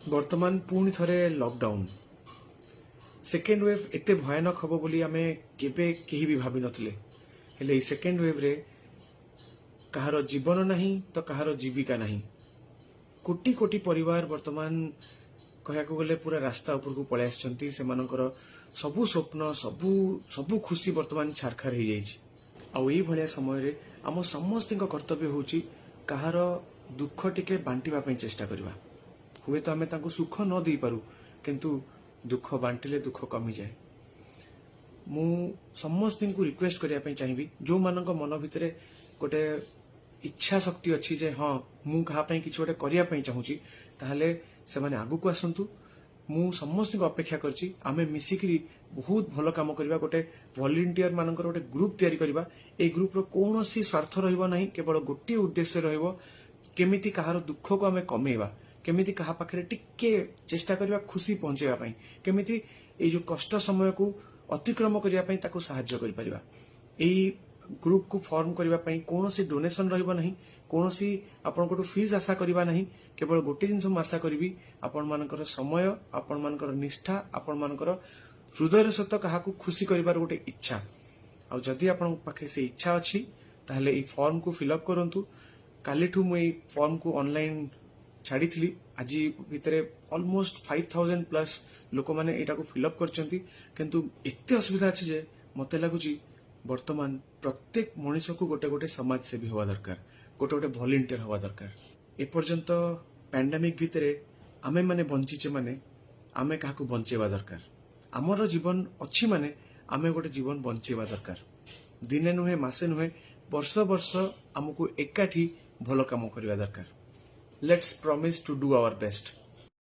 वर्तमान पुणी थरे लॉकडाउन सेकेंड वेव एते भयानक हम बोली आमे केबे केही भी भाबी नथिले हेले सेकेंड वेव रे कहार जीवन नहीं तो कहार जीविका नहीं कोटी कोटी परिवार वर्तमान कहया को गले पूरा रास्ता ऊपर को पळे आछंती से मानकर सबु स्वप्न सबु सबु खुशी वर्तमान छारखार हो जाइछि आ एई भलिया समय रे आम समस्त कर्तव्य होउछि कहार दुख टिके बांटिबा पई चेष्टा करबा हुए तो आमे तांको सुख न दे पारू किंतु दुख बांटिले दुख कमी जाए मु समस्त को रिक्वेस्ट करिया पई चाहिबी जो मानक मन भितरे गोटे इच्छा शक्ति अच्छी जे हाँ मु कहा पई किछ गोटे करिया पई चाहूची ताहले से माने आगु को आसंतु मु समस्त को अपेक्षा करची आमे मिसिकरी बहुत भलो काम करबा गोटे वॉलंटियर मानकर गोटे ग्रुप तयारी करबा ए ग्रुप रो कोनोसी स्वार्थ रहइबो नाही केवल गोटे उद्देश्य रहइबो केमिति कहार दुख को आमे कमेबा केमिति कहा पाखरे टिके चेष्टा करबा खुशी पहुंचेबा पई केमिति ए जो कष्ट समय को अतिक्रम करिया पई ताको सहायता करि परिबा एई ग्रुप को फॉर्म करबा पई कोनोसी डोनेशन रहइबो नाही कोनोसी आपन को फीस आशा करबा नाही केवल गोटे जिंस आशा करबी आपन मानकर समय आपन मानकर निष्ठा आपन मानकर हृदय सहित कहा को खुशी करिबार गोटे इच्छा आ जदि आपन पाखे से इच्छा अछि ताहले ई फॉर्म को फिलअप करंतु कालीठू मु ई फॉर्म को ऑनलाइन छाड़ी थी आज भितर ऑलमोस्ट 5000 प्लस लोक मैंने यहाँ को फिलअप करछंती किंतु एते असुविधा अच्छी जे मते लगुची वर्तमान प्रत्येक मनीष को गोटे गोटे समाज सेवी हवा दरकार गोटे गोटे वॉलंटियर हवा दरकार एपर्यंत पैंडेमिक भितर आमे माने बंचीचे माने आमे काहाकू बंचेवा दरकार आमर जीवन अच्छी माने आमे गोटे जीवन बंचेवा दरकार दिने नुहे मासे नुहे वर्ष वर्ष आमको एकाठी भलो काम करवा दरकार Let's promise to do our best.